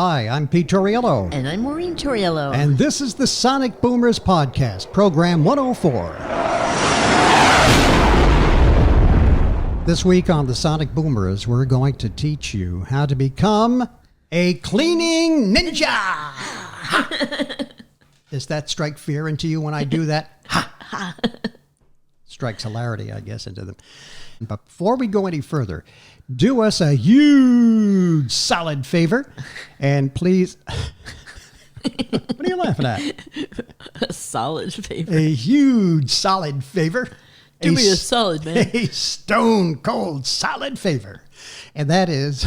Hi, I'm Pete Torriello. And I'm Maureen Torriello. And this is the Sonic Boomers Podcast, Program 104. This week on the Sonic Boomers, we're going to teach you how to become a cleaning ninja. Does that strike fear into you when I do that? Ha! Strikes hilarity, I guess, into them. But before we go any further, do us a huge solid favor and please... What are you laughing at? A solid favor. A huge solid favor. Do me a solid, man. A stone cold solid favor. And that is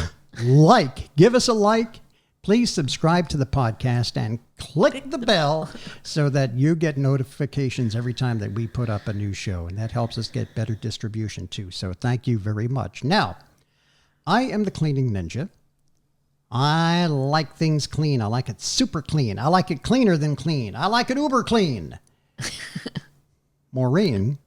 give us a like. Please subscribe to the podcast and click the bell so that you get notifications every time that we put up a new show. And that helps us get better distribution too. So thank you very much. Now, I am the cleaning ninja. I like things clean. I like it super clean. I like it cleaner than clean. I like it uber clean. Maureen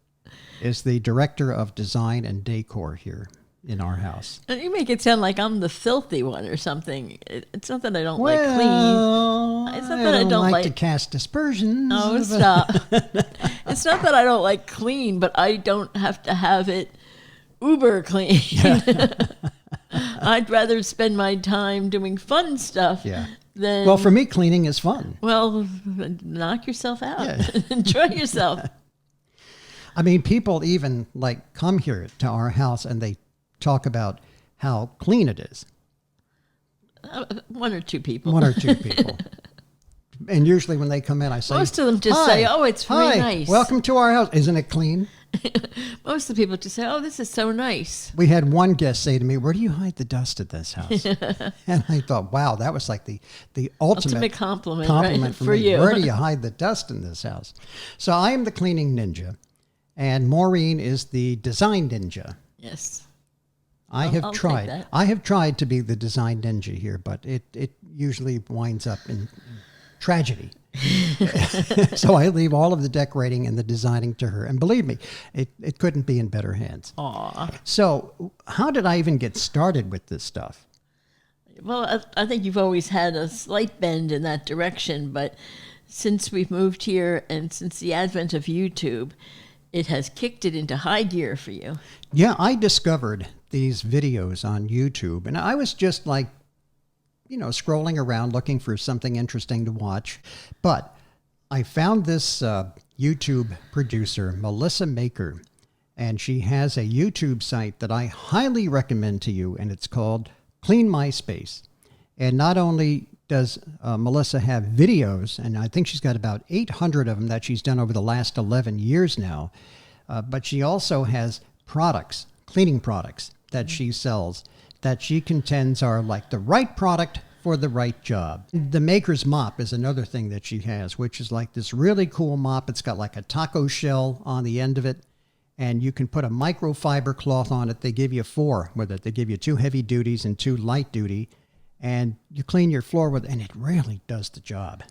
is the director of design and decor here in our house. And you make it sound like I'm the filthy one or something. It's not that I don't like clean. It's not that I don't like to cast aspersions. Oh, stop. It's not that I don't like clean, but I don't have to have it uber clean. I'd rather spend my time doing fun stuff than... Well, for me, cleaning is fun. Well, knock yourself out. Yeah. Enjoy yourself. I mean, people even come here to our house and they talk about how clean it is. One or two people. One or two people. And usually when they come in, I say... Most of them just say, oh, it's very nice. Welcome to our house. Isn't it clean? Most of the people just say, oh, this is so nice. We had one guest say to me, where do you hide the dust at this house? And I thought, wow, that was like the ultimate compliment right, for you. Where do you hide the dust in this house? So I am the cleaning ninja, and Maureen is the design ninja. Yes. I have tried to be the design ninja here, but it usually winds up in tragedy. So I leave all of the decorating and the designing to her. And believe me, it couldn't be in better hands. Aww. So how did I even get started with this stuff? Well, I think you've always had a slight bend in that direction, but since we've moved here and since the advent of YouTube, it has kicked it into high gear for you. Yeah, I discovered these videos on YouTube, and I was just scrolling around looking for something interesting to watch. But I found this YouTube producer, Melissa Maker, and she has a YouTube site that I highly recommend to you, and it's called Clean My Space. And not only does Melissa have videos, and I think she's got about 800 of them that she's done over the last 11 years now, but she also has products, cleaning products that she sells that she contends are like the right product for the right job. The Maker's Mop is another thing that she has, which is like this really cool mop. It's got like a taco shell on the end of it, and you can put a microfiber cloth on it. They give you 4 with it. They give you 2 heavy duties and 2 light duty, and you clean your floor with it, and it really does the job.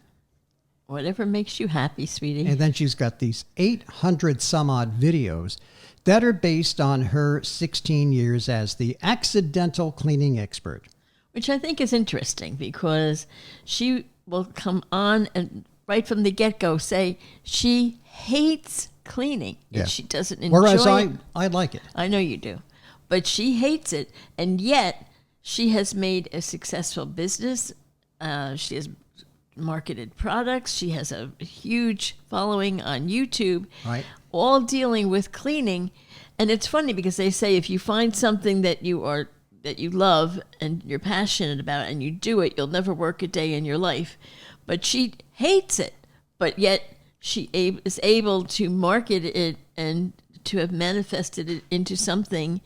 Whatever makes you happy, sweetie. And then she's got these 800 some odd videos that are based on her 16 years as the accidental cleaning expert. Which I think is interesting because she will come on and right from the get-go say she hates cleaning. Yeah. And she doesn't enjoy Whereas it. I like it. I know you do. But she hates it. And yet she has made a successful business. She has marketed products. She has a huge following on YouTube. Right. All dealing with cleaning. And it's funny because they say if you find something that you love and you're passionate about and you do it, you'll never work a day in your life. But she hates it, but yet she is able to market it and to have manifested it into something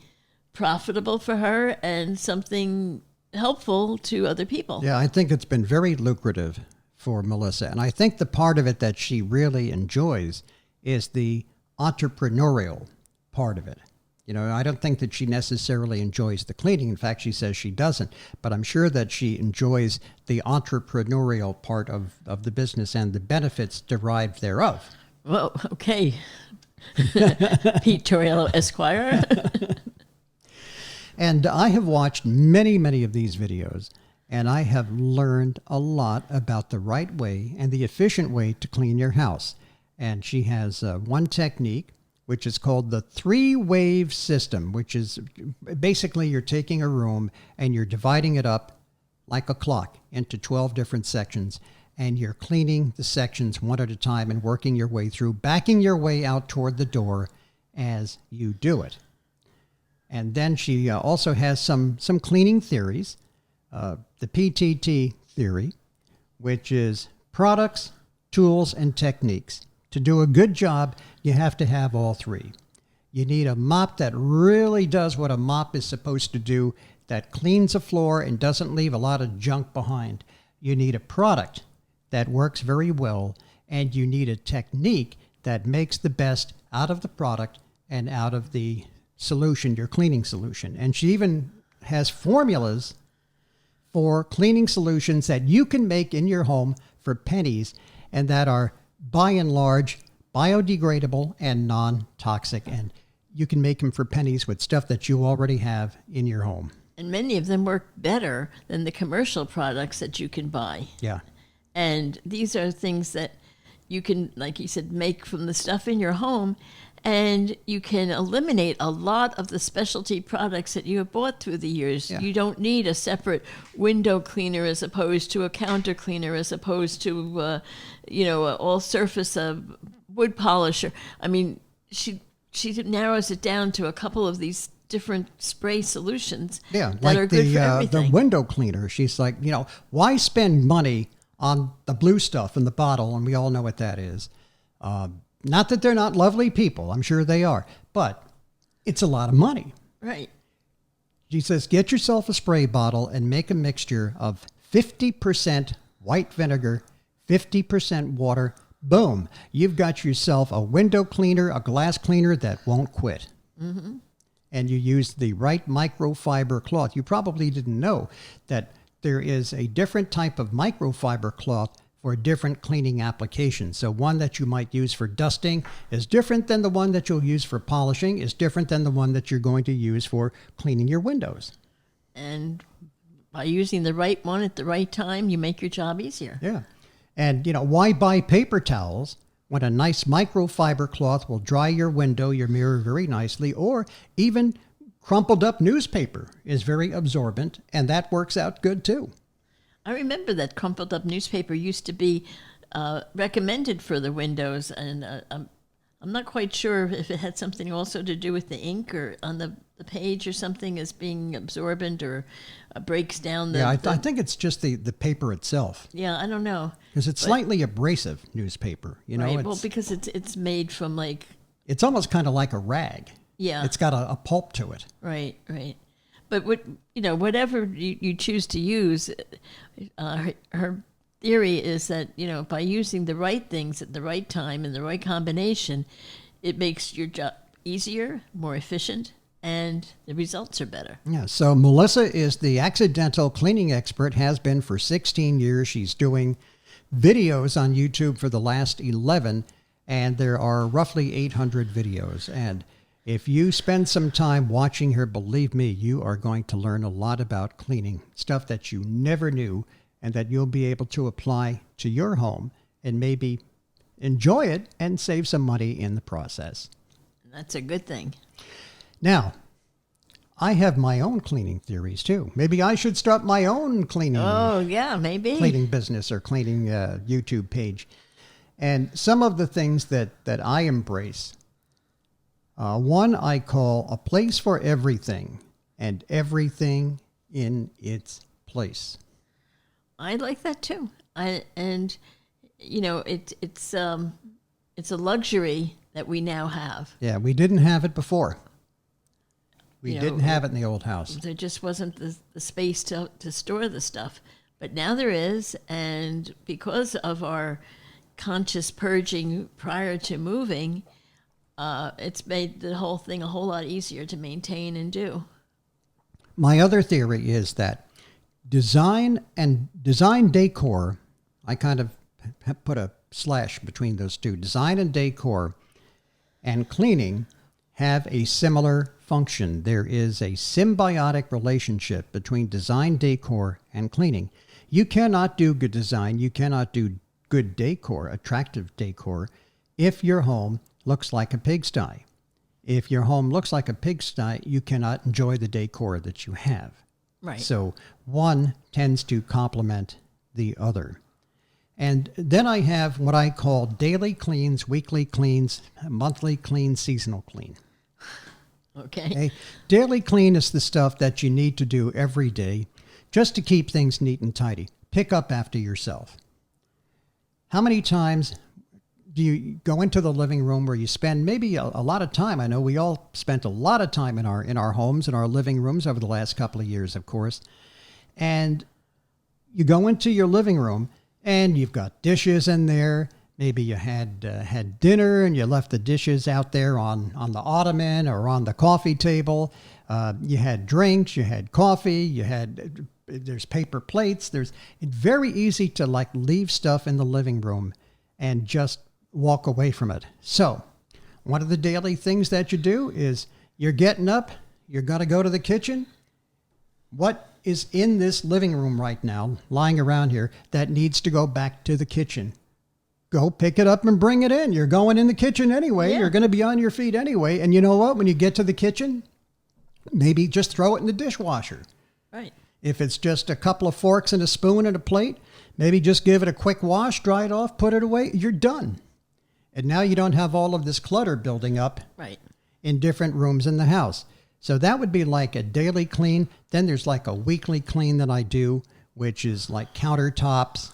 profitable for her and something helpful to other people. Yeah, I think it's been very lucrative for Melissa. And I think the part of it that she really enjoys is the entrepreneurial part of it. I don't think that she necessarily enjoys the cleaning. In fact, she says she doesn't. But I'm sure that she enjoys the entrepreneurial part of the business and the benefits derived thereof. Well, okay. Pete Torriello, Esquire. And I have watched many, many of these videos. and I have learned a lot about the right way and the efficient way to clean your house. And she has one technique, which is called the 3-wave system, which is basically you're taking a room and you're dividing it up like a clock into 12 different sections, and you're cleaning the sections one at a time and working your way through, backing your way out toward the door as you do it. And then she also has some cleaning theories. The PTT theory, which is products, tools, and techniques. To do a good job, you have to have all 3. You need a mop that really does what a mop is supposed to do, that cleans a floor and doesn't leave a lot of junk behind. You need a product that works very well, and you need a technique that makes the best out of the product and out of the solution, your cleaning solution. And she even has formulas for cleaning solutions that you can make in your home for pennies and that are, by and large, biodegradable and non-toxic. And you can make them for pennies with stuff that you already have in your home. And many of them work better than the commercial products that you can buy. Yeah. And these are things that you can, like you said, make from the stuff in your home, and you can eliminate a lot of the specialty products that you have bought through the years. Yeah. You don't need a separate window cleaner as opposed to a counter cleaner, as opposed to, all surface wood polisher. I mean, she narrows it down to a couple of these different spray solutions that like are good for the everything. window cleaner. She's like, why spend money on the blue stuff in the bottle? And we all know what that is. Not that they're not lovely people. I'm sure they are. But it's a lot of money. Right. She says, get yourself a spray bottle and make a mixture of 50% white vinegar, 50% water. Boom. You've got yourself a window cleaner, a glass cleaner that won't quit. Mm-hmm. And you use the right microfiber cloth. You probably didn't know that there is a different type of microfiber cloth for different cleaning applications. So one that you might use for dusting is different than the one that you'll use for polishing, is different than the one that you're going to use for cleaning your windows. And by using the right one at the right time, you make your job easier. Yeah. And, why buy paper towels when a nice microfiber cloth will dry your window, your mirror very nicely, or even crumpled up newspaper is very absorbent, and that works out good too. I remember that crumpled up newspaper used to be recommended for the windows, and I'm not quite sure if it had something also to do with the ink or on the page or something as being absorbent or breaks down the... Yeah, I think it's just the paper itself. Yeah, I don't know. Because it's slightly abrasive newspaper, Right, well, because it's made from like... It's almost kind of like a rag. Yeah. It's got a pulp to it. Right. But whatever you choose to use, her theory is that, by using the right things at the right time in the right combination, it makes your job easier, more efficient, and the results are better. Yeah, so Melissa is the accidental cleaning expert, has been for 16 years. She's doing videos on YouTube for the last 11, and there are roughly 800 videos. And if you spend some time watching her, believe me, you are going to learn a lot about cleaning, stuff that you never knew, and that you'll be able to apply to your home and maybe enjoy it and save some money in the process. That's a good thing. Now, I have my own cleaning theories too. Maybe I should start my own cleaning business or cleaning YouTube page. And some of the things that I embrace, one I call a place for everything and everything in its place. I like that too. It's a luxury that we now have. Yeah, we didn't have it before. We didn't have it in the old house. There just wasn't the space to store the stuff. But now there is, and because of our conscious purging prior to moving, it's made the whole thing a whole lot easier to maintain and do. My other theory is that design decor, I kind of put a slash between those two, design and decor and cleaning have a similar function. There is a symbiotic relationship between design, decor, and cleaning. You cannot do good design, you cannot do good decor, attractive decor, if your home looks like a pigsty. If your home looks like a pigsty, you cannot enjoy the decor that you have. Right. So one tends to complement the other. And then I have what I call daily cleans, weekly cleans, monthly clean, seasonal clean. Okay. Daily clean is the stuff that you need to do every day just to keep things neat and tidy. Pick up after yourself. How many times do you go into the living room where you spend maybe a lot of time? I know we all spent a lot of time in our homes, in our living rooms over the last couple of years, of course. And you go into your living room and you've got dishes in there. Maybe you had dinner and you left the dishes out there on the ottoman or on the coffee table. You had drinks, you had coffee, there's paper plates. It's very easy to like leave stuff in the living room and just walk away from it. So one of the daily things that you do is you're getting up, you're going to go to the kitchen. What is in this living room right now, lying around here, that needs to go back to the kitchen? Go pick it up and bring it in. You're going in the kitchen anyway. Yeah. You're going to be on your feet anyway. And you know what? When you get to the kitchen, maybe just throw it in the dishwasher. Right. If it's just a couple of forks and a spoon and a plate, maybe just give it a quick wash, dry it off, put it away. You're done. And now you don't have all of this clutter building up Right. in different rooms in the house. So that would be like a daily clean. Then there's like a weekly clean that I do, which is like countertops,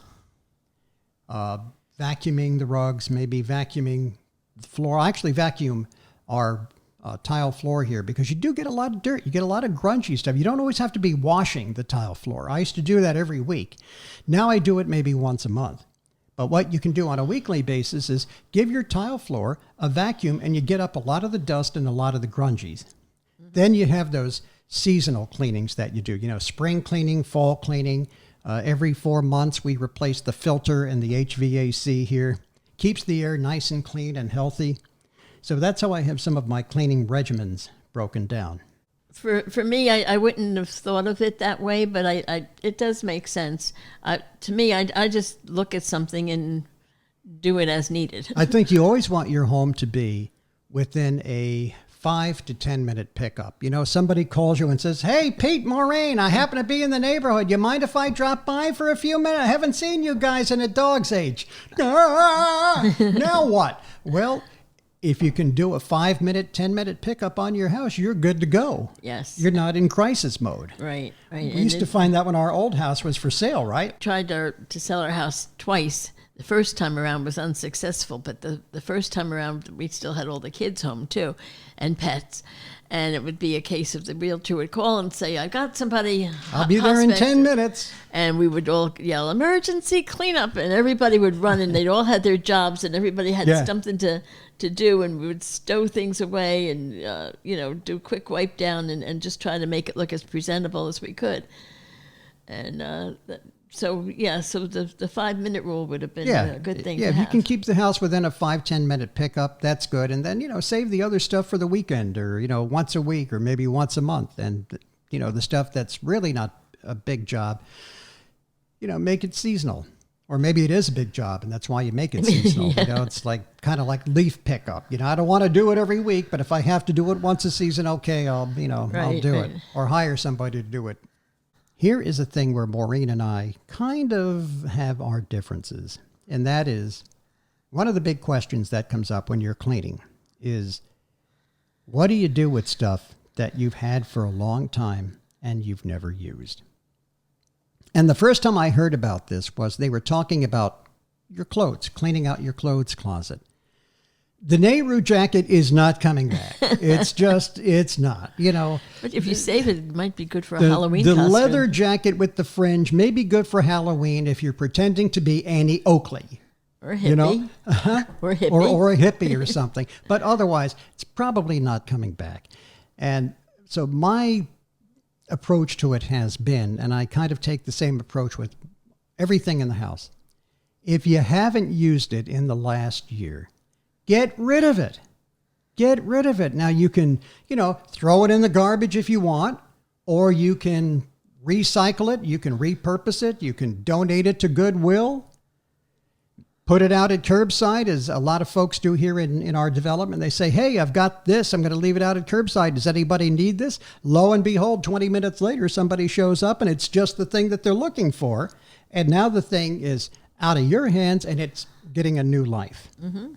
vacuuming the rugs, maybe vacuuming the floor. I actually vacuum our tile floor here because you do get a lot of dirt. You get a lot of grungy stuff. You don't always have to be washing the tile floor. I used to do that every week. Now I do it maybe once a month. But what you can do on a weekly basis is give your tile floor a vacuum and you get up a lot of the dust and a lot of the grungies. Then you have those seasonal cleanings that you do, spring cleaning, fall cleaning. Every 4 months, we replace the filter and the HVAC here. Keeps the air nice and clean and healthy. So that's how I have some of my cleaning regimens broken down. For me, I wouldn't have thought of it that way, but it does make sense. To me, I just look at something and do it as needed. I think you always want your home to be within a 5 to 10 minute pickup. Somebody calls you and says, "Hey, Pete Moraine, I happen to be in the neighborhood. You mind if I drop by for a few minutes? I haven't seen you guys in a dog's age." Now what? Well, if you can do a 5-minute, 10-minute pickup on your house, you're good to go. Yes. You're not in crisis mode. Right. We used to find that when our old house was for sale, right? Tried to sell our house twice. The first time around was unsuccessful, but the first time around we still had all the kids home too, and pets. And it would be a case of the realtor would call and say, "I got somebody. I'll be there in husband." 10 minutes. And we would all yell, "Emergency cleanup," and everybody would run, and they'd all had their jobs, and everybody had something to do, and we would stow things away and do a quick wipe down and just try to make it look as presentable as we could. And so the 5-minute rule would have been a good thing. Yeah, to if have. you can keep the house within a 5-10 minute pickup, that's good. And then save the other stuff for the weekend, or once a week, or maybe once a month. And the stuff that's really not a big job, make it seasonal. Or maybe it is a big job, and that's why you make it seasonal. Yeah. It's like kind of like leaf pickup. I don't want to do it every week, but if I have to do it once a season, okay, I'll do it, or hire somebody to do it. Here is a thing where Maureen and I kind of have our differences, and that is one of the big questions that comes up when you're cleaning is, what do you do with stuff that you've had for a long time and you've never used? And the first time I heard about this was they were talking about your clothes, cleaning out your clothes closet. The Nehru jacket is not coming back. It's not, But if you save it, it might be good for a Halloween The costume. leather jacket with the fringe may be good for Halloween if you're pretending to be Annie Oakley. Or a hippie. Or a hippie. Or a hippie or something. But otherwise, it's probably not coming back. And so my approach to it has been, and I kind of take the same approach with everything in the house. If you haven't used it in the last year, get rid of it. Get rid of it. Now you can, throw it in the garbage if you want, or you can recycle it. You can repurpose it. You can donate it to Goodwill. Put it out at curbside, as a lot of folks do here in our development. They say, hey, I've got this. I'm going to leave it out at curbside. Does anybody need this? Lo and behold, 20 minutes later, somebody shows up and it's just the thing that they're looking for. And now the thing is out of your hands and it's getting a new life. Mm-hmm.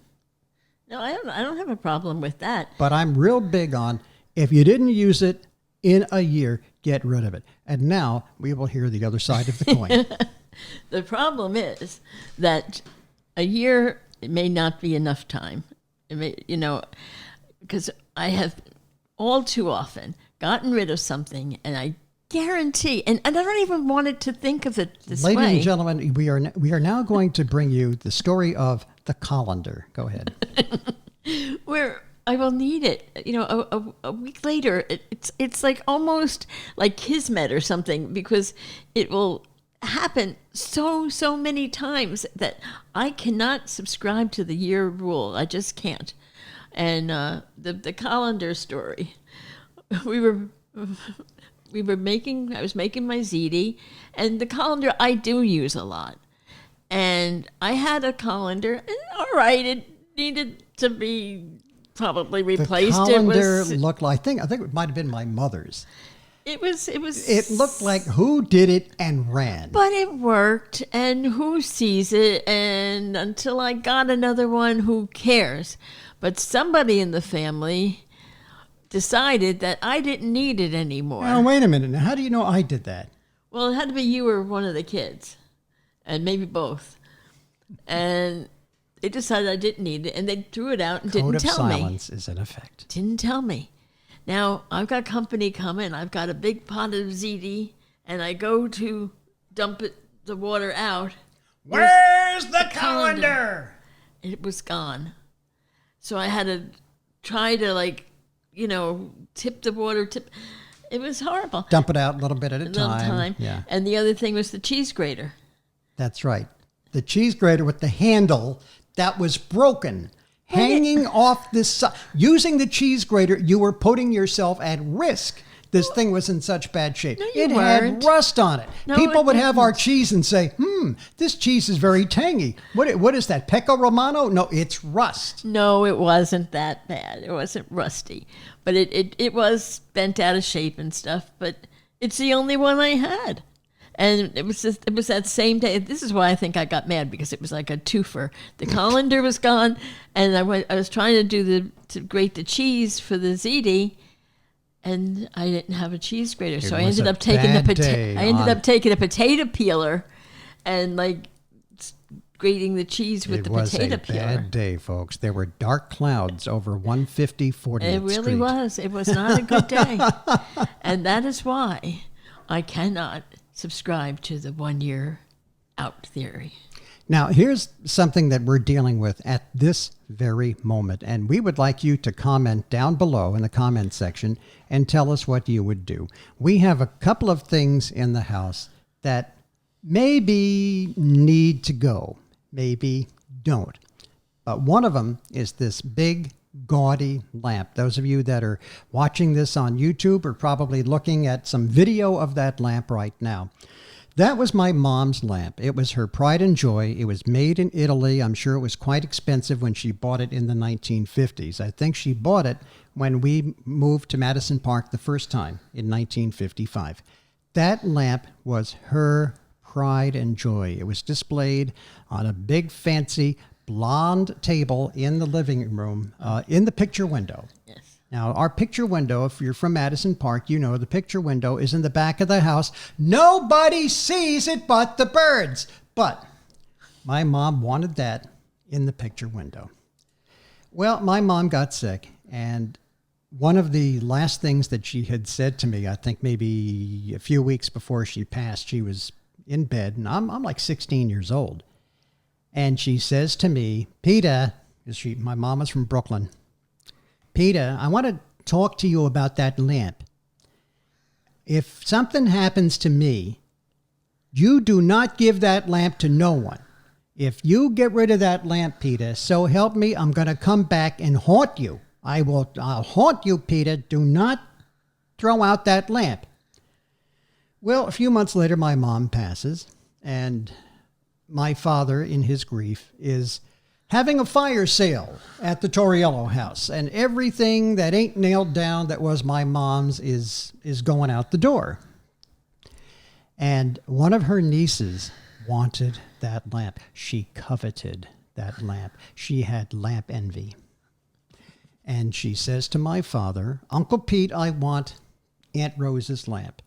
No, I don't have a problem with that. But I'm real big on, if you didn't use it in a year, get rid of it. And now we will hear the other side of the coin. The problem is that a year, it may not be enough time. It may, because I have all too often gotten rid of something, and I guarantee, and I don't even want it to think of it this way. Ladies and gentlemen, we are now going to bring you the story of the colander. Go ahead. Where I will need it, a week later. It's like almost like kismet or something, because it will happen so many times that I cannot subscribe to the year rule. I just can't. And the colander story, I was making my ziti, and the colander I do use a lot. And I had a colander, and all right, it needed to be probably replaced. The colander looked like, I think it might have been my mother's. It looked like who did it and ran. But it worked, and who sees it? And until I got another one, who cares? But somebody in the family decided that I didn't need it anymore. Now, wait a minute. Now, how do you know I did that? Well, it had to be you or one of the kids, and maybe both. And they decided I didn't need it, and they threw it out and didn't tell me. Code of silence is in effect. Didn't tell me. Now, I've got company coming. I've got a big pot of ziti, and I go to dump the water out. Where's the colander? It was gone. So I had to try to, tip the water. It was horrible. Dump it out a little bit at a time. Yeah. And the other thing was the cheese grater. That's right. The cheese grater with the handle that was broken. Hanging off this side. Using the cheese grater, you were putting yourself at risk. This thing was in such bad shape. No, it had rust on it. No, People would have our didn't. cheese and say, this cheese is very tangy. What is that, Pecco Romano? No, it's rust. No, it wasn't that bad. It wasn't rusty. But it was bent out of shape and stuff. But it's the only one I had. And it was that same day. This is why I think I got mad, because it was like a twofer. The colander was gone, and I was trying to grate the cheese for the ziti, and I didn't have a cheese grater, so I ended up taking a potato peeler, and grating the cheese with the potato peeler. It was a bad day, folks. There were dark clouds over 150 40th Street. It really was. It was not a good day, and that is why I cannot subscribe to the 1 year out theory. Now, here's something that we're dealing with at this very moment, and we would like you to comment down below in the comment section and tell us what you would do. We have a couple of things in the house that maybe need to go, maybe don't. But one of them is this big, gaudy lamp. Those of you that are watching this on YouTube are probably looking at some video of that lamp right now. That was my mom's lamp. It was her pride and joy. It was made in Italy. I'm sure it was quite expensive when she bought it in the 1950s. I think she bought it when we moved to Madison Park the first time in 1955. That lamp was her pride and joy. It was displayed on a big fancy blonde table in the living room, in the picture window. Yes. Now, our picture window, if you're from Madison Park, you know the picture window is in the back of the house. Nobody sees it but the birds. But my mom wanted that in the picture window. Well, my mom got sick, and one of the last things that she had said to me, I think maybe a few weeks before she passed, she was in bed, and I'm like 16 years old. And she says to me, Peter, my mom is from Brooklyn, Peter, I want to talk to you about that lamp. If something happens to me, you do not give that lamp to no one. If you get rid of that lamp, Peter, so help me, I'm going to come back and haunt you. I'll haunt you, Peter. Do not throw out that lamp. Well, a few months later, my mom passes, and my father, in his grief, is having a fire sale at the Torriello house, and everything that ain't nailed down that was my mom's is going out the door. And one of her nieces wanted that lamp. She coveted that lamp. She had lamp envy. And she says to my father, Uncle Pete, I want Aunt Rose's lamp.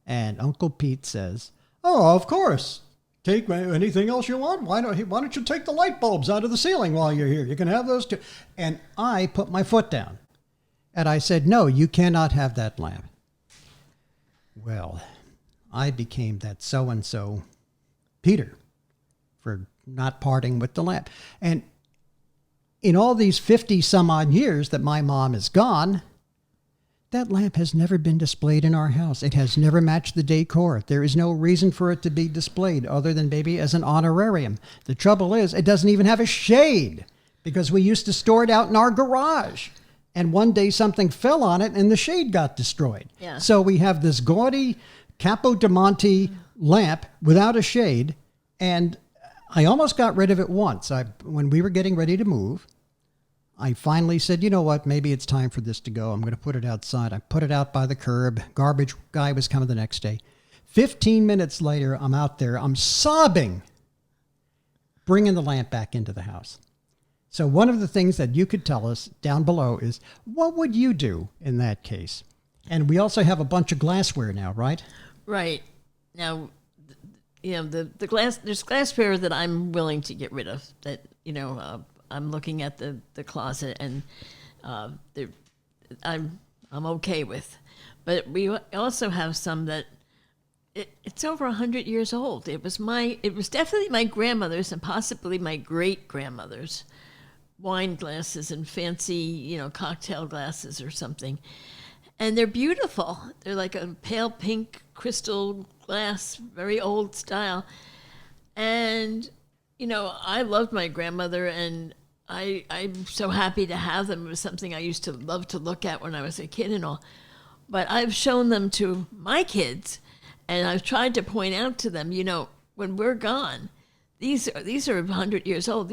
And Uncle Pete says, oh, of course. Take anything else you want. Why don't you take the light bulbs out of the ceiling while you're here? You can have those too. And I put my foot down. And I said, no, you cannot have that lamp. Well, I became that so-and-so Peter for not parting with the lamp. And in all these 50 some odd years that my mom is gone, that lamp has never been displayed in our house. It has never matched the decor. There is no reason for it to be displayed other than maybe as an honorarium. The trouble is, it doesn't even have a shade because we used to store it out in our garage. And one day something fell on it and the shade got destroyed. Yeah. So we have this gaudy Capodimonte lamp without a shade. And I almost got rid of it once. When we were getting ready to move, I finally said, you know what, maybe it's time for this to go. I'm going to put it outside. I put it out by the curb. Garbage guy was coming the next day. 15 minutes later, I'm out there. I'm sobbing, bringing the lamp back into the house. So one of the things that you could tell us down below is, what would you do in that case? And we also have a bunch of glassware now, right? Right. Now, the glass, there's glassware that I'm willing to get rid of that, I'm looking at the closet and I'm okay with, but we also have some that it's over 100 years old. It was definitely my grandmother's and possibly my great grandmother's wine glasses and fancy cocktail glasses or something, and they're beautiful. They're like a pale pink crystal glass, very old style, and I loved my grandmother and I'm so happy to have them. It was something I used to love to look at when I was a kid and all. But I've shown them to my kids, and I've tried to point out to them, when we're gone, these are 100 years old.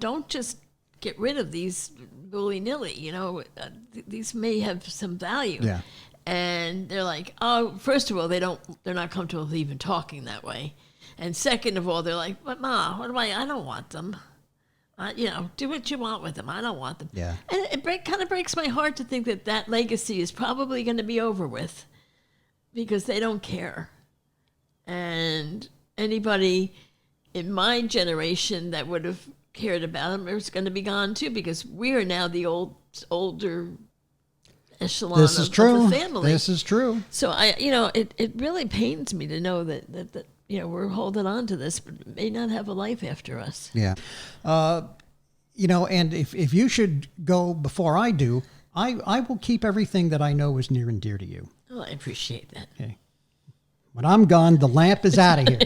Don't just get rid of these willy-nilly. These may have some value. Yeah. And they're like, oh, first of all, they're not comfortable with even talking that way. And second of all, they're like, but Ma, I don't want them. Do what you want with them. I don't want them. Yeah. And it kind of breaks my heart to think that legacy is probably going to be over with because they don't care. And anybody in my generation that would have cared about them is going to be gone too because we are now the older echelon of the family. This is true. So it really pains me to know that we're holding on to this, but it may not have a life after us. Yeah. And if you should go before I do, I will keep everything that I know is near and dear to you. Oh, I appreciate that. Okay. When I'm gone, the lamp is out of here.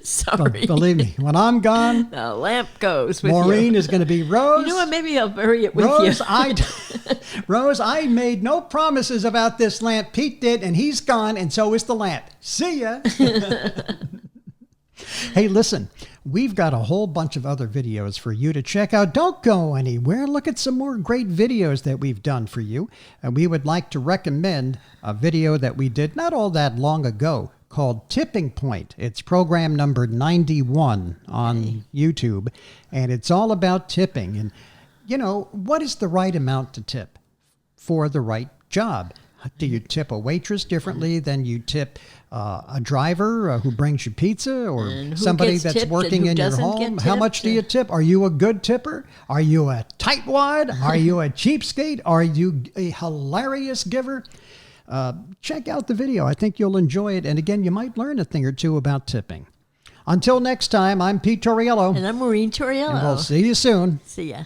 Sorry. Believe me, when I'm gone, the lamp goes with Maureen you. is going to be Rose. You know what? Maybe I'll bury it with Rose, you. Rose, I made no promises about this lamp. Pete did, and he's gone, and so is the lamp. See ya. Hey, listen, we've got a whole bunch of other videos for you to check out. Don't go anywhere. Look at some more great videos that we've done for you. And we would like to recommend a video that we did not all that long ago called Tipping Point. It's program number 91 on YouTube, and it's all about tipping. And, what is the right amount to tip for the right job? Do you tip a waitress differently than you tip a driver who brings you pizza or somebody that's working in your home? How much do you tip? Are you a good tipper? Are you a tightwad? Are you a cheapskate? Are you a hilarious giver? Check out the video. I think you'll enjoy it. And again, you might learn a thing or two about tipping. Until next time, I'm Pete Torriello. And I'm Maureen Torriello. And we'll see you soon. See ya.